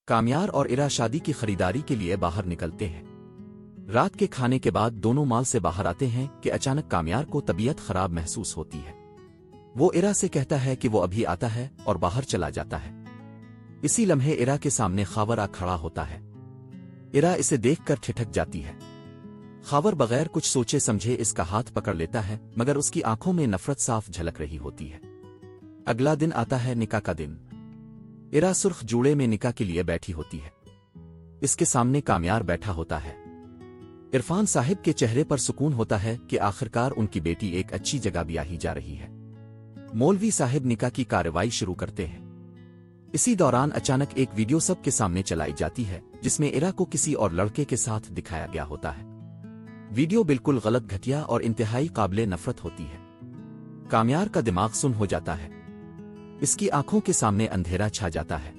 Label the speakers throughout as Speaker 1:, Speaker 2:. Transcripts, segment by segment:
Speaker 1: کامیار اور ارا شادی کی خریداری کے لیے باہر نکلتے ہیں۔ رات کے کھانے کے بعد دونوں مال سے باہر آتے ہیں کہ اچانک کامیار کو طبیعت خراب محسوس ہوتی ہے۔ وہ ارا سے کہتا ہے کہ وہ ابھی آتا ہے اور باہر چلا جاتا ہے۔ اسی لمحے ارا کے سامنے خاور آ کھڑا ہوتا ہے۔ ارا اسے دیکھ کر ٹھٹک جاتی ہے۔ خاور بغیر کچھ سوچے سمجھے اس کا ہاتھ پکڑ لیتا ہے، مگر اس کی آنکھوں میں نفرت صاف جھلک رہی ہوتی ہے۔ اگلا دن آتا ہے، نکاح کا دن۔ ارا سرخ جوڑے میں نکاح کے لیے بیٹھی ہوتی ہے۔ اس کے سامنے کامیار بیٹھا ہوتا ہے۔ عرفان صاحب کے چہرے پر سکون ہوتا ہے کہ آخرکار ان کی بیٹی ایک اچھی جگہ بیاہی جا رہی ہے۔ مولوی صاحب نکاح کی کارروائی شروع کرتے ہیں۔ اسی دوران اچانک ایک ویڈیو سب کے سامنے چلائی جاتی ہے جس میں ارا کو کسی اور لڑکے کے ساتھ دکھایا گیا ہوتا ہے۔ ویڈیو بالکل غلط، گھٹیا اور انتہائی قابل نفرت ہوتی ہے۔ کامیار کا دماغ سن ہو جاتا ہے۔ اس کی آنکھوں کے سامنے اندھیرا چھا جاتا ہے۔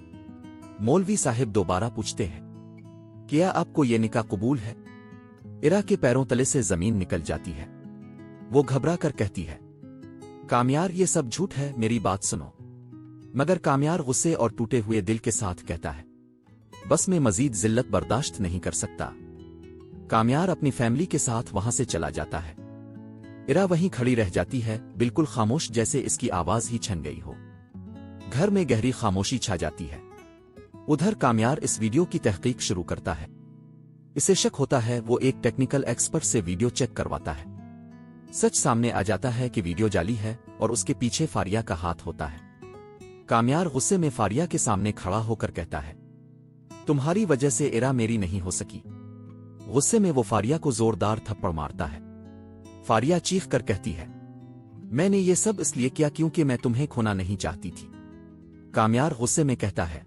Speaker 1: مولوی صاحب دوبارہ پوچھتے ہیں، کیا آپ کو یہ نکاح قبول ہے؟ ارا کے پیروں تلے سے زمین نکل جاتی ہے۔ وہ گھبرا کر کہتی ہے، کامیار یہ سب جھوٹ ہے، میری بات سنو۔ مگر کامیار غصے اور ٹوٹے ہوئے دل کے ساتھ کہتا ہے، بس میں مزید ذلت برداشت نہیں کر سکتا۔ کامیار اپنی فیملی کے ساتھ وہاں سے چلا جاتا ہے۔ ارا وہیں کھڑی رہ جاتی ہے، بالکل خاموش، جیسے اس کی آواز ہی چھن گئی ہو۔ گھر میں گہری خاموشی چھا جاتی ہے۔ ادھر کامیار اس ویڈیو کی تحقیق شروع کرتا ہے۔ اسے شک ہوتا ہے، وہ ایک ٹیکنیکل ایکسپرٹ سے ویڈیو چیک کرواتا ہے۔ سچ سامنے آ جاتا ہے کہ ویڈیو جعلی ہے اور اس کے پیچھے فاریہ کا ہاتھ ہوتا ہے۔ کامیار غصے میں فاریہ کے سامنے کھڑا ہو کر کہتا ہے، تمہاری وجہ سے ارا میری نہیں ہو سکی۔ غصے میں وہ فاریہ کو زوردار تھپڑ مارتا ہے۔ فاریہ چیخ کر کہتی ہے، میں نے یہ سب اس لیے کیا کیونکہ میں تمہیں کھونا نہیں چاہتی تھی۔ کامیار غصے میں کہتا ہے،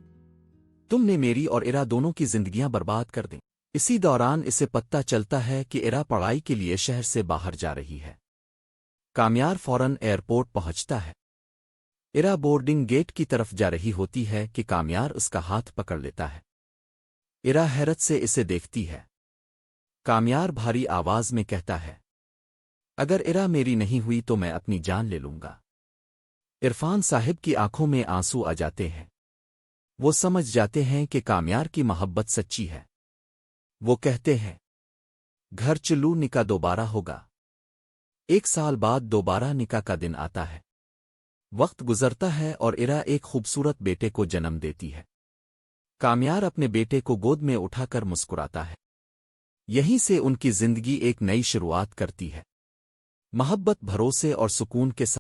Speaker 1: تم نے میری اور ارا دونوں کی زندگیاں برباد کر دیں۔ اسی دوران اسے پتہ چلتا ہے کہ ارا پڑھائی کے لیے شہر سے باہر جا رہی ہے۔ کامیار فوراً ایئرپورٹ پہنچتا ہے۔ ارا بورڈنگ گیٹ کی طرف جا رہی ہوتی ہے کہ کامیار اس کا ہاتھ پکڑ لیتا ہے۔ ارا حیرت سے اسے دیکھتی ہے۔ کامیار بھاری آواز میں کہتا ہے، اگر ارا میری نہیں ہوئی تو میں اپنی جان لے لوں گا۔ عرفان صاحب کی آنکھوں میں آنسو آ جاتے ہیں۔ وہ سمجھ جاتے ہیں کہ کامیار کی محبت سچی ہے۔ وہ کہتے ہیں، گھر چلو، نکاح دوبارہ ہوگا۔ 1 سال بعد دوبارہ نکاح کا دن آتا ہے۔ وقت گزرتا ہے اور ارا ایک خوبصورت بیٹے کو جنم دیتی ہے۔ کامیار اپنے بیٹے کو گود میں اٹھا کر مسکراتا ہے۔ یہیں سے ان کی زندگی ایک نئی شروعات کرتی ہے، محبت، بھروسے اور سکون کے ساتھ۔